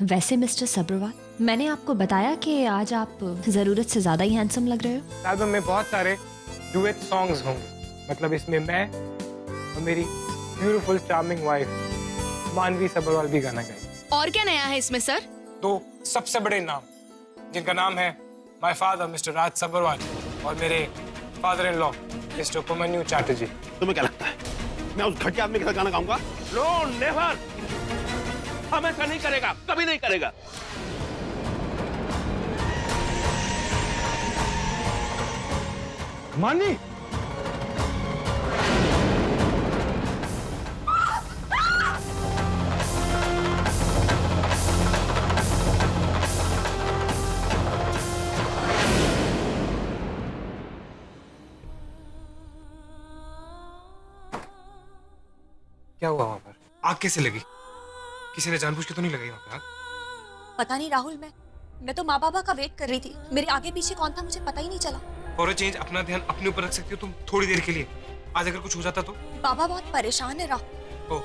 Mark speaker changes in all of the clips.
Speaker 1: वैसे मिस्टर सब्रवाल, मैंने आपको बताया कि आज आप जरूरत से ज्यादा ही हैंडसम लग रहे हो।
Speaker 2: एल्बम में बहुत सारे डुएट सॉन्ग्स होंगे, मतलब इसमें मैं और मेरी ब्यूटीफुल चार्मिंग वाइफ मानवी सब्रवाल भी गाना गाएगी।
Speaker 3: और क्या नया है इसमें सर?
Speaker 2: दो सबसे बड़े नाम, जिनका नाम है my father mister Raj Sabharwal और मेरे father in law mister Upmanyu Chatterjee.
Speaker 4: तुम्हें क्या लगता है मैं उस घटिया आदमी के साथ गाना गाऊंगा? नो नेवर, हम ऐसा नहीं करेगा, कभी नहीं करेगा।
Speaker 2: मानवी, क्या हुआ वहां पर? आग कैसे लगी? किसी ने जानबूझ के तो नहीं लगाई वहां पे आग?
Speaker 5: पता नहीं राहुल, मैं तो माँ बाबा का वेट कर रही थी। मेरे आगे पीछे कौन था मुझे पता ही नहीं चला।
Speaker 2: फॉर अ चेंज अपना ध्यान अपने ऊपर रख सकती हो तुम थोड़ी देर के लिए। आज अगर कुछ हो जाता तो?
Speaker 5: बाबा बहुत परेशान है राहुल।
Speaker 2: ओ,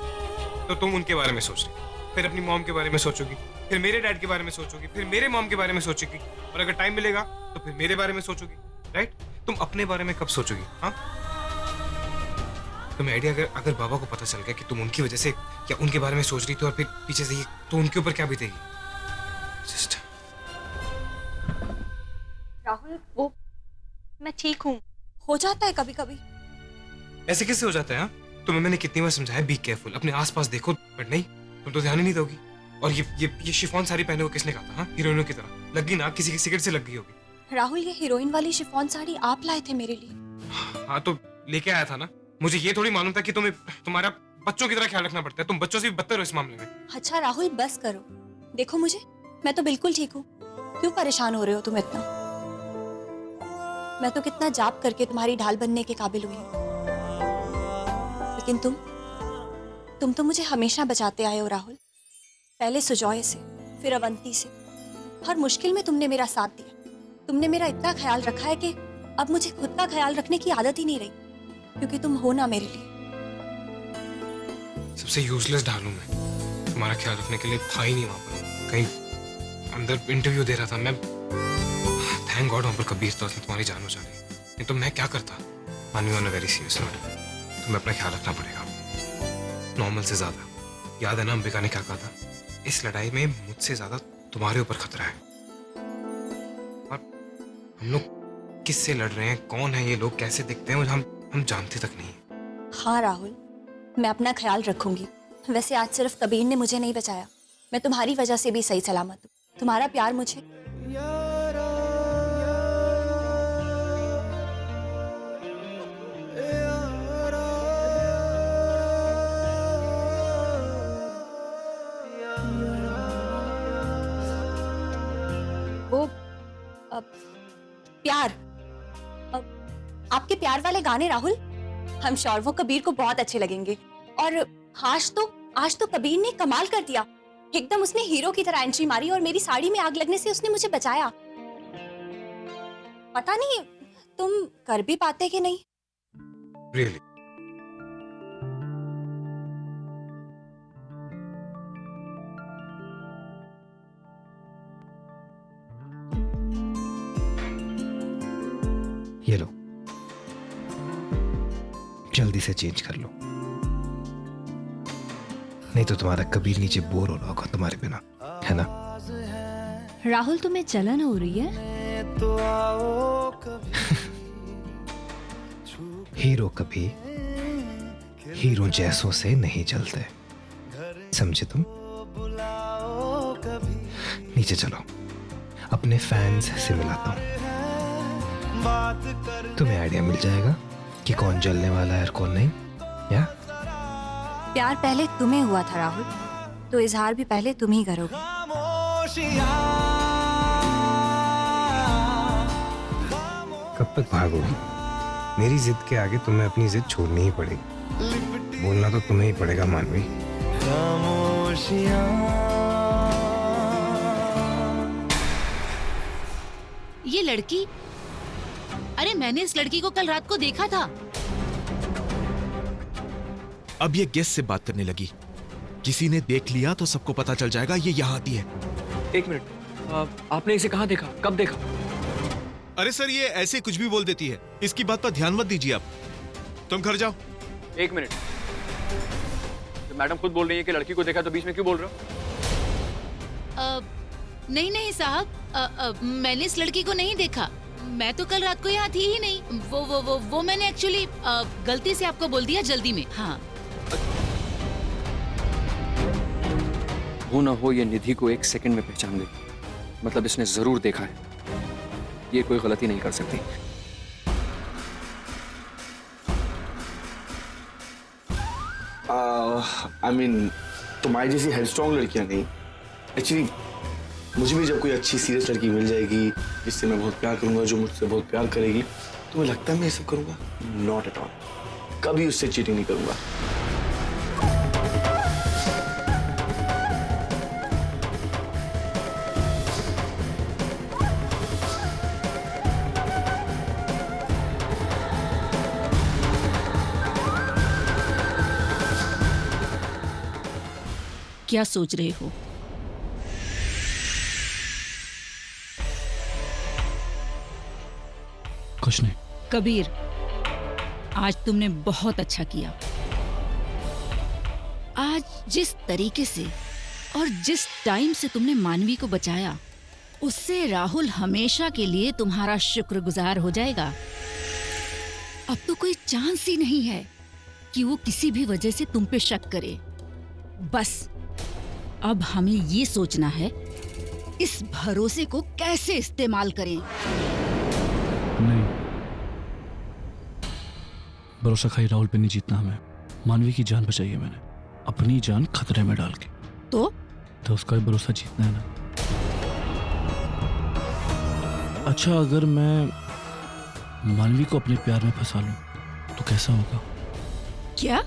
Speaker 2: तो तुम उनके बारे में सोच रही, फिर अपनी मॉम के बारे में सोचोगी, फिर मेरे डैड के बारे में सोचोगी, फिर मेरे मॉम के बारे में सोचोगी, और अगर टाइम मिलेगा तो फिर मेरे बारे में सोचोगी, राइट? तुम अपने बारे में कब सोचोगी? हाँ, तुम्हें आइडिया अगर बाबा को पता चल गया कि तुम उनकी वजह से या उनके बारे में सोच रही थी और फिर पीछे से ये, तो उनके ऊपर क्या बीतेगी? जस्ट
Speaker 5: राहुल, वो मैं ठीक हूँ। हो जाता है कभी कभी।
Speaker 2: ऐसे कैसे हो जाता है? हाँ, तुम्हें मैंने कितनी बार समझाया बी केयरफुल, अपने आसपास देखो, बट नहीं, तुम तो ध्यान ही नहीं दोगी। और ये शिफॉन साड़ी पहने हुए किसने कहा था? हाँ, हीरोइनों की तरह लग गई ना, किसी की सिगरेट से लग गई होगी।
Speaker 5: राहुल, ये हीरोइन वाली शिफॉन साड़ी आप लाए थे मेरे लिए।
Speaker 2: हाँ, तो लेके आया था ना। मुझे ये थोड़ी मालूम था कि तुम्हारा बच्चों की तरह ख्याल रखना पड़ता है। तुम बच्चों से भी बदतर हो इस मामले में।
Speaker 5: अच्छा राहुल, बस करो। देखो मुझे, मैं तो बिल्कुल ठीक हूँ। क्यों परेशान हो रहे हो तुम इतना? मैं तो कितना जाप करके तुम्हारी ढाल बनने के काबिल हुई हूँ, लेकिन तुम तो मुझे हमेशा बचाते आए हो राहुल। पहले सुजॉय से, फिर अवंती से। हर मुश्किल में तुमने मेरा साथ दिया। तुमने मेरा इतना ख्याल रखा है कि अब मुझे खुद का ख्याल रखने की आदत ही नहीं रही, क्योंकि तुम हो ना मेरे लिए।
Speaker 2: सबसे यूजलेस ढालू मैं, तुम्हारा ख्याल रखने के लिए था ही नहीं वहां पर। कहीं अंदर इंटरव्यू दे रहा था मैं। थैंक गॉड वहां पर कबीर था, उसने तुम्हारी जान बचा ली। नहीं तो मैं क्या करता? मानवी on a very serious note, तुम्हें अपना ख्याल रखना पड़ेगा नॉर्मल से ज्यादा। याद है ना अंबिका ने क्या कहा था? इस लड़ाई में मुझसे ज्यादा तुम्हारे ऊपर खतरा है। और हम लोग किससे लड़ रहे हैं, कौन है ये लोग, कैसे दिखते हैं, हम जानते तक नहीं।
Speaker 5: हाँ राहुल, मैं अपना ख्याल रखूंगी। वैसे आज सिर्फ कबीर ने मुझे नहीं बचाया, मैं तुम्हारी वजह से भी सही सलामत हूँ। तुम्हारा प्यार मुझे वो प्यार, आपके प्यार वाले गाने राहुल, हम श्योर वो कबीर को बहुत अच्छे लगेंगे। और आज तो कबीर ने कमाल कर दिया। एकदम उसने हीरो की तरह एंट्री मारी और मेरी साड़ी में आग लगने से उसने मुझे बचाया। पता नहीं तुम कर भी पाते कि नहीं।
Speaker 2: Really?
Speaker 6: ये लो, जल्दी से चेंज कर लो, नहीं तो तुम्हारा कबीर नीचे बोर हो रहा होगा तुम्हारे बिना, है ना?
Speaker 1: राहुल, तुम्हें जलन हो रही है?
Speaker 6: हीरो कभी हीरो जैसों से नहीं जलते, समझे तुम? नीचे चलो, अपने फैंस से मिलाता हूं। तुम्हें आइडिया मिल जाएगा कि कौन जलने वाला है और कौन नहीं। या
Speaker 5: प्यार पहले तुम्हें हुआ था राहुल, तो इजहार भी पहले तुम ही करोगे।
Speaker 2: कब तक भागोगी? मेरी जिद के आगे तुम्हें अपनी जिद छोड़नी ही पड़ेगी। बोलना तो तुम्हें ही पड़ेगा मानवी।
Speaker 3: ये लड़की, अरे मैंने इस लड़की को कल रात को देखा था।
Speaker 7: अब ये गेस्ट से बात करने लगी। किसी ने देख लिया तो सबको पता चल जाएगा ये यहाँ आती है।
Speaker 8: एक मिनट, आपने इसे कहाँ देखा, कब देखा?
Speaker 7: अरे सर, ये ऐसे कुछ भी बोल देती है, इसकी बात पर ध्यान मत दीजिए आप। तुम घर जाओ।
Speaker 8: एक मिनट, तो मैडम खुद बोल रही है कि लड़की को देखा, तो बीच में क्यों बोल रहे हो?
Speaker 3: नहीं नहीं साहब, मैंने इस लड़की को नहीं देखा। मैं तो कल रात को यहाँ थी ही नहीं। वो मैंने एक्चुअली गलती से आपको बोल दिया जल्दी में। हाँ,
Speaker 8: हो ना हो ये निधि को 1 सेकंड में पहचान गई, मतलब इसने जरूर देखा है। ये कोई गलती नहीं कर सकती।
Speaker 9: I mean, तुम्हारी जैसी हेडस्ट्रॉन्ग लड़कियां नहीं। एक्चुअली मुझे भी जब कोई अच्छी सीरियस लड़की मिल जाएगी जिससे मैं बहुत प्यार करूंगा, जो मुझसे बहुत प्यार करेगी, तो मुझे लगता है मैं ये सब करूंगा। नॉट एट ऑल, कभी उससे चीटिंग नहीं करूंगा।
Speaker 3: क्या सोच रहे हो?
Speaker 10: कुछ नहीं।
Speaker 3: कबीर, आज तुमने बहुत अच्छा किया। आज जिस तरीके से और जिस टाइम से तुमने मानवी को बचाया, उससे राहुल हमेशा के लिए तुम्हारा शुक्रगुजार हो जाएगा। अब तो कोई चांस ही नहीं है कि वो किसी भी वजह से तुम पे शक करे। बस अब हमें ये सोचना है इस भरोसे को कैसे इस्तेमाल करें।
Speaker 10: नहीं, भरोसा खाई राहुल पे नहीं जीतना हमें। मानवी की जान बचाई है मैंने, अपनी जान खतरे में डाल के।
Speaker 3: तो
Speaker 10: उसका भी भरोसा जीतना है ना। अच्छा, अगर मैं मानवी को अपने प्यार में फंसा लूं तो कैसा होगा?
Speaker 3: क्या?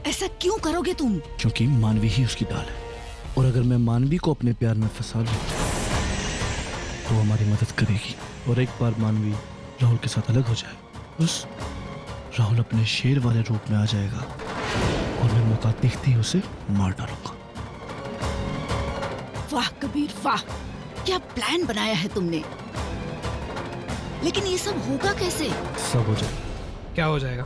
Speaker 3: ऐसा क्यों करोगे तुम?
Speaker 10: क्योंकि मानवी ही उसकी ढाल है। और अगर मैं मानवी को अपने प्यार में फंसा लूं तो वो हमारी मदद करेगी। और एक बार मानवी राहुल के साथ अलग हो जाए, बस राहुल अपने शेर वाले रूप में आ जाएगा और मैं मौका देखते ही उसे मार डालूंगा।
Speaker 3: वाह कबीर वाह, क्या प्लान बनाया है तुमने। लेकिन ये सब होगा कैसे?
Speaker 10: सब हो जाएगा।
Speaker 2: क्या हो जाएगा?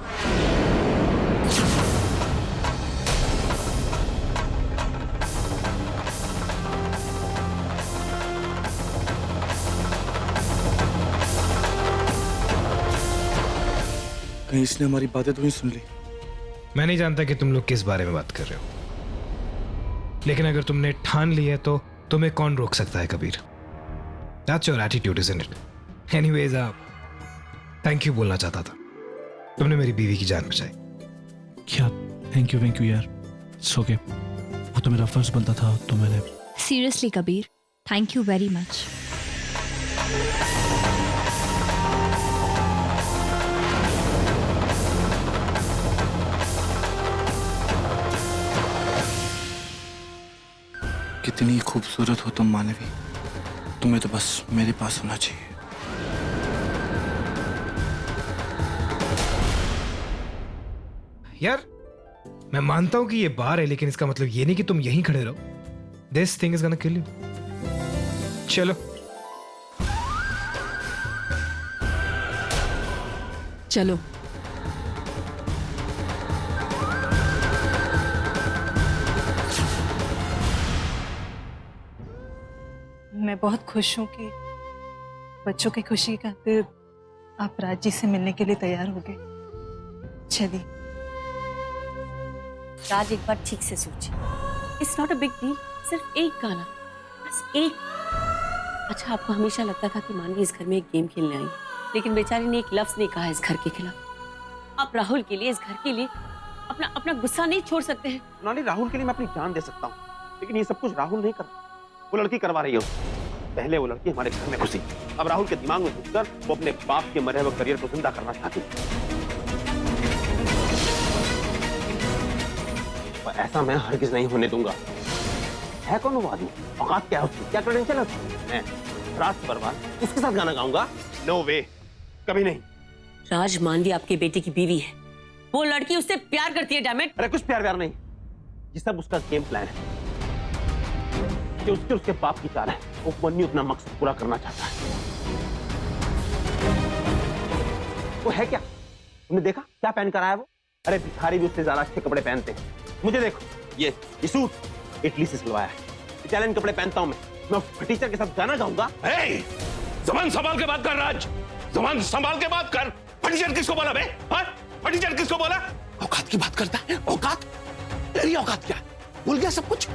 Speaker 9: कहीं इसने हमारी बातें तो नहीं सुन ली?
Speaker 6: मैं नहीं जानता कि तुम लोग किस बारे में बात कर रहे हो, लेकिन अगर तुमने ठान ली है तो तुम्हें कौन रोक सकता है Kabir? That's your attitude, isn't it? Anyways, thank you बोलना चाहता था। तुमने मेरी बीवी की जान बचाई।
Speaker 10: क्या थैंक यू यार, इट्स ओके। वो तो मेरा फर्ज बनता था, तो मैंने।
Speaker 1: Seriously Kabir, thank you very much.
Speaker 9: कितनी खूबसूरत हो तुम मानवी, तुम्हें तो बस मेरे पास होना चाहिए।
Speaker 6: यार, मैं मानता हूं कि ये बार है, लेकिन इसका मतलब ये नहीं कि तुम यहीं खड़े रहो। This thing is gonna kill you. चलो।
Speaker 3: चलो।
Speaker 11: मैं बहुत खुश हूँ कि बच्चों की खुशी की खातिर आप राज जी से मिलने के लिए तैयार हो गए। चलिए।
Speaker 12: राज, एक बार ठीक से सोचिए। It's not a big deal, सिर्फ एक गाना, बस एक। अच्छा, आपको हमेशा लगता था कि मानवी इस घर में एक गेम खेलने आई, लेकिन बेचारी ने एक लफ्ज नहीं कहा इस घर के खिलाफ। आप राहुल के लिए, इस घर के लिए अपना गुस्सा नहीं छोड़ सकते हैं?
Speaker 4: नानी, राहुल के लिए मैं अपनी जान दे सकता हूँ, लेकिन ये सब कुछ राहुल नहीं कर रहा, वो लड़की करवा रही है। पहले वो लड़की हमारे घर में घुसी, अब राहुल के दिमाग में घुसकर वो अपने बाप के मरे हुए करियर को जिंदा करना चाहती है। ऐसा मैं हरगिज नहीं होने दूंगा। है कौन वो आदमी? औकात क्या है उसकी? क्या क्रेडेंशियल है उसकी? मैं रात से बर्बाद उसके साथ गाना गाऊंगा? नो वे, कभी नहीं।
Speaker 12: राज, मानवी आपके बेटे की बीवी है, वो लड़की उससे प्यार करती है। डैमेट।
Speaker 4: अरे कुछ प्यार नहीं, ये सब उसका गेम प्लान है कि उसके बाप की चाल है। उपमन्यु अपना मकसद पूरा करना चाहता है। वो है क्या? तुमने देखा क्या पहन कर आया वो? अरे भिखारी भी उससे ज्यादा अच्छे कपड़े पहनते हैं। मुझे देखो, ये सूट इटली से सिलवाया है। इटालियन कपड़े पहनता हूं मैं उस टीचर के साथ गाना गाऊंगा।
Speaker 13: ज़बान संभाल के बात कर राज, ज़बान संभाल के बात कर। फटीचर किसको बोला बे? हाँ? फटीचर किसको बोला?
Speaker 14: औकात की बात करता है। औकात? तेरी औकात क्या है? भूल गया सब कुछ?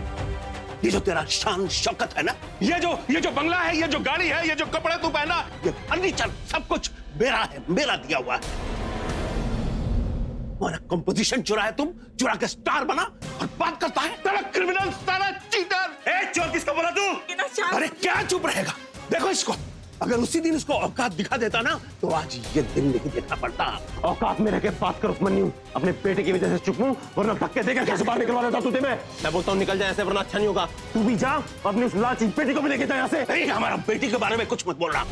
Speaker 14: ये जो तेरा शान शौकत है ना,
Speaker 13: ये जो बंगला है, ये जो गाड़ी है, ये जो कपड़े तू पहना,
Speaker 14: ये फर्नीचर सब कुछ मेरा है, मेरा दिया हुआ है। हमारा कंपोजिशन चुरा है, तुम चुरा के स्टार बना और बात करता है।
Speaker 13: तेरा क्रिमिनल, तेरा चीटर।
Speaker 14: चोर किसको बोला तू? अरे क्या चुप रहेगा? देखो इसको, अगर उसी दिन इसको औकात दिखा देता ना तो आज ये दिन नहीं देखना पड़ता।
Speaker 4: औकात में रह के बात कर उपमन्यु। अपने बेटे की वजह से चुप हूं, वरना धक्के देकर कैसे बाहर निकलवा देता तुझे मैं बोलता हूं निकल जाए ऐसे, वरना अच्छा नहीं होगा। तू भी जा, अपनी उस लालची बेटी को भी लेके जा यहाँ से।
Speaker 14: नहीं, हमारा बेटी के बारे में कुछ मत बोल रहा।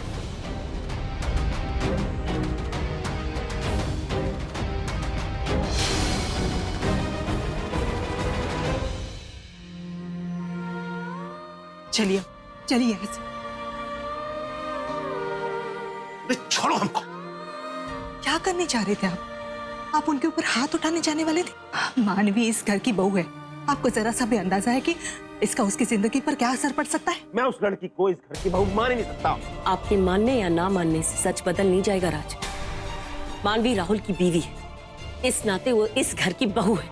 Speaker 11: चलिए चलिए यहाँ से।
Speaker 14: छोड़ो हमको।
Speaker 11: क्या करने जा रहे थे आप उनके ऊपर हाथ उठाने जाने वाले थे। मानवी इस घर की बहू है, आपको जरा सा भी अंदाजा है कि इसका उसकी जिंदगी पर क्या असर पड़ सकता है?
Speaker 4: मैं उस लड़की को इस घर की बहू मान ही नहीं सकता।
Speaker 12: आपके मानने या ना मानने से सच बदल नहीं जाएगा राज। मानवी राहुल की बीवी है, इस नाते वो इस घर की बहू है।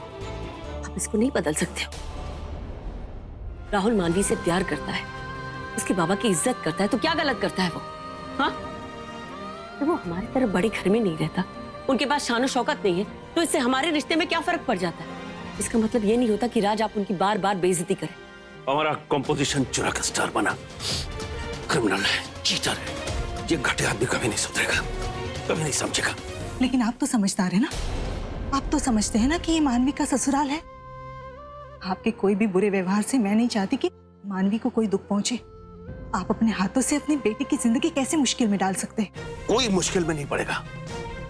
Speaker 12: आप इसको नहीं बदल सकते हो। राहुल मानवी से प्यार करता है, उसके बाबा की इज्जत करता है, तो क्या गलत करता है वो? हाँ, तो वो हमारी तरह बड़े घर में नहीं रहता, उनके पास शान शौकत नहीं है, तो इससे हमारे रिश्ते में क्या फर्क पड़ जाता है? इसका मतलब ये नहीं होता कि राज आप उनकी बार बार बेइज्जती करें।
Speaker 14: हमारा कंपोजिशन चुरा का स्टार बना। क्रिमिनल है, चीटर है। ये घटिया आदमी कभी नहीं सुधरेगा, कभी नहीं समझेगा।
Speaker 11: लेकिन आप तो समझदार है ना, आप तो समझते हैं ना कि ये मानवी का ससुराल है। आपके कोई भी बुरे व्यवहार से मैं नहीं चाहती कि मानवी को कोई दुख पहुंचे। आप अपने हाथों से अपनी बेटी की जिंदगी कैसे मुश्किल में डाल सकते हैं?
Speaker 14: कोई मुश्किल में नहीं पड़ेगा।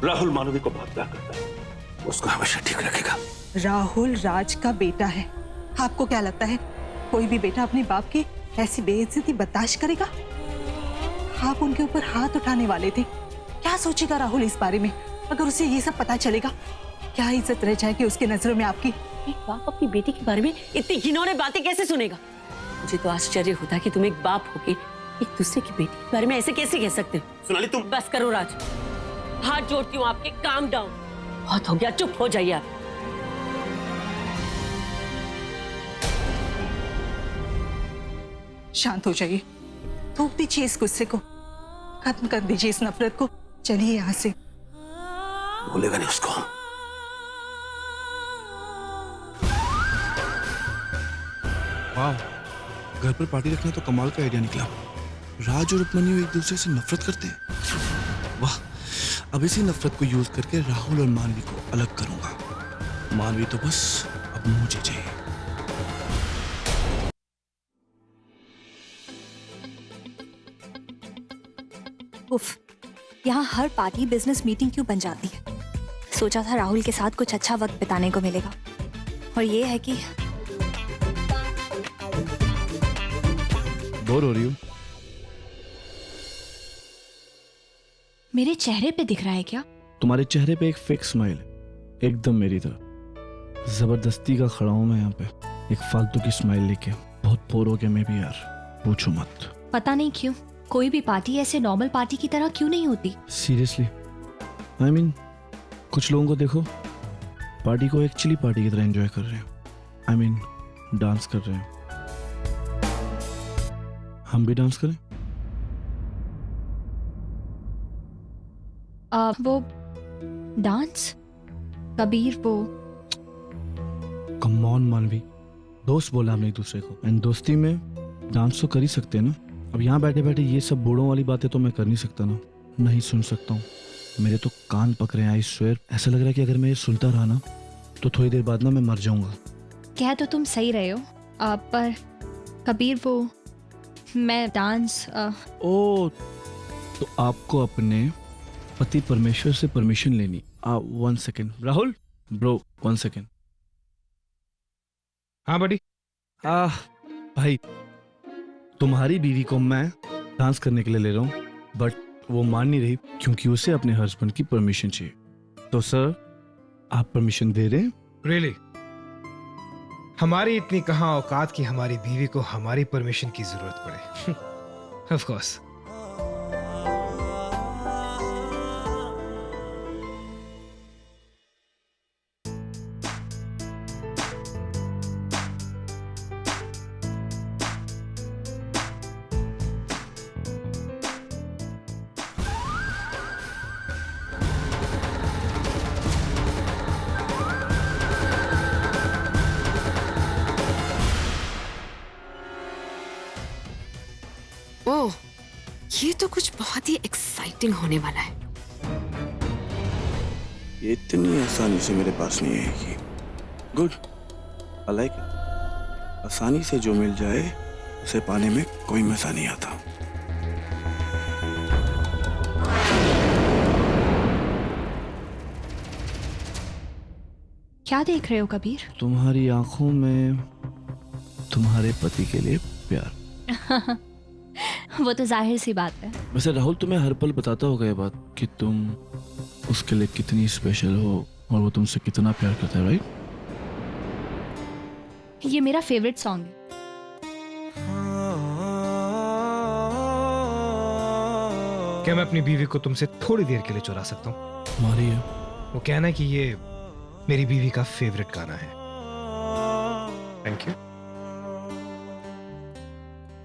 Speaker 14: राहुल मानवी को बहुत प्यार करता है, उसको हमेशा ठीक रखेगा।
Speaker 11: राहुल राज का बेटा है। आपको क्या लगता है कोई भी बेटा अपने बाप की ऐसी बेइज्जती बर्दाश्त करेगा? आप उनके ऊपर हाथ उठाने वाले थे। क्या सोचेगा राहुल इस बारे में अगर उसे ये सब पता चलेगा? क्या इज्जत रह जाएगी उसकी नजरों में आपकी?
Speaker 12: एक बाप अपनी बेटी के बारे में इतनी घिनौने बातें कैसे सुनेगा? मुझे तो आश्चर्य होता है कि तुम एक बाप होके एक दूसरे की बेटी के बारे में ऐसे कैसे कह सकते हो?
Speaker 14: सोनाली तुम
Speaker 12: बस करो राज, हाथ जोड़ती हूँ आपके, काम डाउन। बहुत हो गया, चुप हो जाइए आप।
Speaker 11: शांत हो जाइए, थूक दीजिए इस गुस्से को, खत्म कर दीजिए इस नफरत को। चलिए यहाँ से।
Speaker 14: भूलेगा नहीं उसको।
Speaker 10: वाह, घर पर पार्टी रखना तो कमाल का आइडिया निकला। राज और उपमन्यु एक दूसरे से नफरत करते हैं। वाह, अब इसी नफरत को यूज करके राहुल और मानवी को अलग करूंगा। मानवी तो बस अब मुझे चाहिए।
Speaker 5: उफ, यहाँ हर पार्टी बिजनेस मीटिंग क्यों बन जाती है? सोचा था राहुल के साथ कुछ अच्छा वक्त बिताने को मिलेगा, और ये है कि
Speaker 10: बोर हो रही हूँ?
Speaker 1: मेरे चेहरे पे दिख रहा है क्या?
Speaker 10: तुम्हारे चेहरे पे एक फेक स्माइल है, एकदम मेरी तरह। जबरदस्ती का खड़ा हूं मैं यहाँ पे, एक फालतू की स्माइल लेके। बहुत बोर हो गया मैं भी यार, पूछो मत।
Speaker 1: पता नहीं क्यों कोई भी पार्टी ऐसे नॉर्मल पार्टी की तरह क्यों नहीं होती?
Speaker 10: सीरियसली, आई मीन कुछ लोगों को देखो, पार्टी को एक चिली पार्टी की तरह एंजॉय कर रहे हैं। आई मीन डांस कर रहे हैं। हम भी डांस करें?
Speaker 1: वो डांस? कबीर वो
Speaker 10: कम ऑन मानवी, दोस्त बोला हमने एक दूसरे को, एंड दोस्ती में डांस तो कर ही सकते हैं ना। अब यहाँ बैठे बैठे ये सब बूढ़ों वाली बातें तो मैं कर नहीं सकता ना, नहीं सुन सकता हूँ। मेरे तो कान पक रहे हैं, आई स्वेयर। ऐसा लग रहा है कि अगर मैं ये सुनता रहा ना तो थोड़ी देर बाद ना मैं मर जाऊंगा।
Speaker 1: कह तो तुम सही रहे हो, पर कबीर वो मैं डांस
Speaker 10: ओ, तो आपको अपने पति परमेश्वर से परमिशन लेनी। 1 सेकेंड राहुल ब्रो, 1 सेकेंड।
Speaker 6: हाँ बड़ी।
Speaker 10: भाई तुम्हारी बीवी को मैं डांस करने के लिए ले रहा हूँ, बट वो मान नहीं रही क्योंकि उसे अपने हस्बैंड की परमिशन चाहिए। तो सर आप परमिशन दे रहे हैं?
Speaker 6: रियली? हमारी इतनी कहाँ औकात कि हमारी बीवी को हमारी परमिशन की जरूरत पड़े। Of course.
Speaker 15: ओह, ये तो कुछ बहुत ही एक्साइटिंग होने वाला है।
Speaker 9: ये इतनी आसानी से मेरे पास नहीं आएगी। Good, I like it. आसानी से जो मिल जाए उसे पाने में कोई मजा नहीं आता।
Speaker 1: क्या देख रहे हो कबीर?
Speaker 10: तुम्हारी आंखों में तुम्हारे पति के लिए प्यार।
Speaker 1: वो तो जाहिर सी बात है।
Speaker 10: वैसे राहुल तुम्हें हर पल बताता होगा ये बात कि तुम उसके लिए कितनी स्पेशल हो और वो तुमसे कितना प्यार करता है, राइट?
Speaker 1: ये मेरा फेवरेट सॉन्ग है।
Speaker 6: क्या मैं अपनी बीवी को तुमसे थोड़ी देर के लिए चुरा सकता हूँ?
Speaker 10: तुम्हारी है।
Speaker 6: वो कहना है कि ये मेरी बीवी का फेवरेट गाना है। Thank you.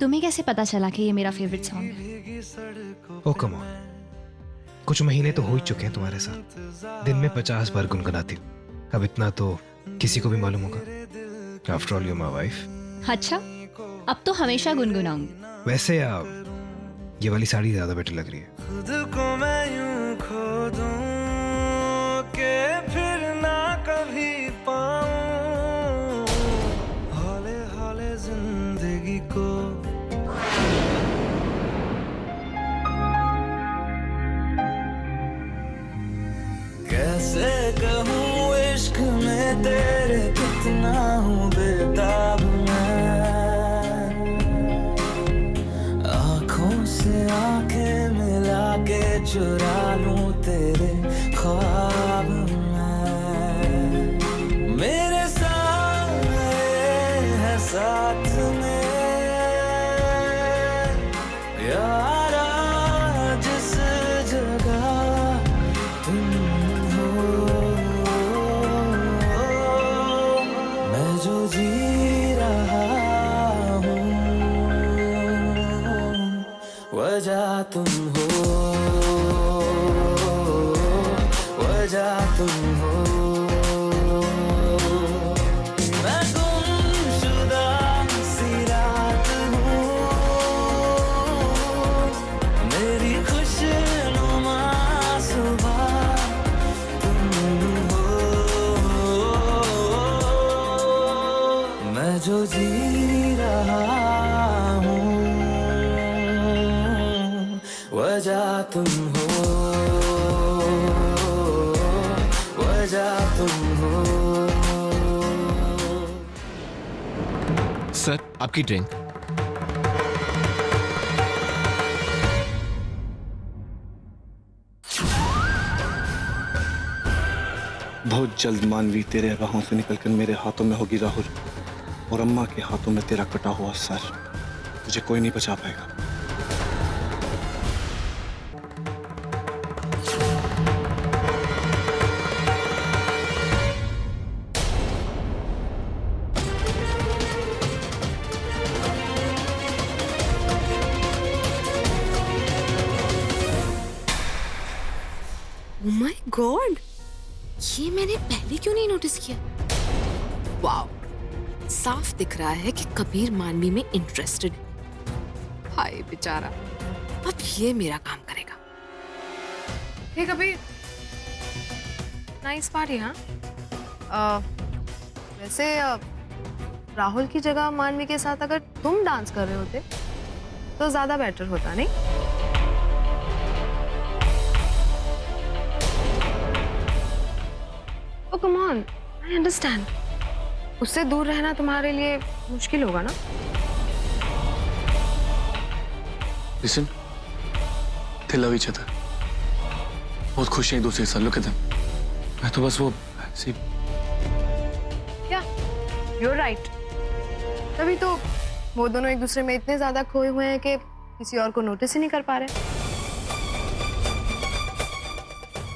Speaker 1: तुम्हें कैसे पता चला कि ये मेरा फेवरेट सॉन्ग है?
Speaker 6: ओ कम ऑन, कुछ महीने तो हो ही चुके हैं तुम्हारे साथ। दिन में 50 बार गुनगुनाती हूँ। अब इतना तो किसी को भी मालूम होगा। After all you my wife.
Speaker 1: अच्छा, अब तो हमेशा गुनगुनाऊंगी।
Speaker 6: वैसे ये वाली साड़ी ज्यादा बेटर लग रही है।
Speaker 16: खुद को मैं यूं खो दूं के फिर ना कभी पाऊं, हौले हौले जिंदगी को। कैसे कहूँ इश्क में तेरे कितना हूँ बेताब मैं, आँखों से आंखें मिला के चुरा लूं तेरे ख्वाब में। मेरे सारे है साथ में यारा, जिस जगह तुम मैं जो जी रहा हूँ वजह तुम हो, वजह तुम हो। मैं गुमशुदा सी रात हूँ, मेरी खुशनुमा सुबह मैं जो जी रहा हूँ वजह तुम हो, वजह तुम हो।
Speaker 7: सर आपकी ड्रिंक।
Speaker 9: बहुत जल्द मानवी तेरे राहों से निकलकर मेरे हाथों में होगी राहुल, और अम्मा के हाथों में तेरा कटा हुआ सर। तुझे कोई नहीं बचा पाएगा।
Speaker 15: ओह माय गॉड, ये मैंने पहले क्यों नहीं नोटिस किया? वाओ, साफ दिख रहा है कि कबीर मानवी में इंटरेस्टेड है। हाय बेचारा, अब ये मेरा काम करेगा।
Speaker 17: हे कबीर, नाइस पार्टी। हाँ, वैसे राहुल की जगह मानवी के साथ अगर तुम डांस कर रहे होते तो ज्यादा बेटर होता, नहीं? Oh, come on, I understand. उससे दूर रहना तुम्हारे लिए मुश्किल होगा ना?
Speaker 9: Listen, they love each other. बहुत खुश हैं एक दूसरे के साथ। Look at them. मैं तो बस वो ऐसे
Speaker 17: क्या? You're right. तभी तो वो दोनों एक दूसरे में इतने ज्यादा खोए हुए हैं कि किसी और को नोटिस ही नहीं कर पा रहे।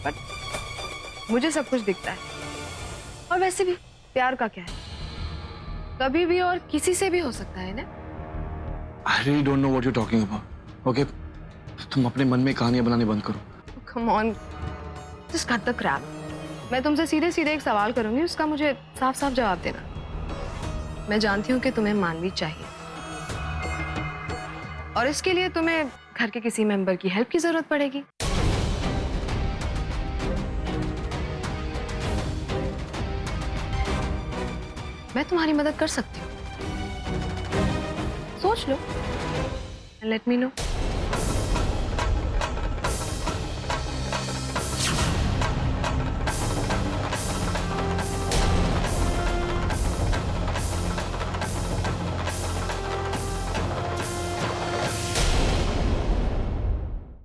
Speaker 17: बट मुझे सब कुछ दिखता है। और वैसे भी प्यार का क्या है, कभी भी और किसी से भी हो सकता है ना?
Speaker 9: I really don't know what you're talking about. Okay? तुम अपने मन में कहानियां बनाने बंद करो।
Speaker 17: Come on, just cut the crap. मैं तुमसे सीधे सीधे एक सवाल करूंगी, उसका मुझे साफ साफ जवाब देना। मैं जानती हूँ कि तुम्हें मानवी चाहिए और इसके लिए तुम्हें घर के किसी मेंबर की हेल्प की जरूरत पड़ेगी। मैं तुम्हारी मदद कर सकती हूँ, सोच लो, लेट मी नो।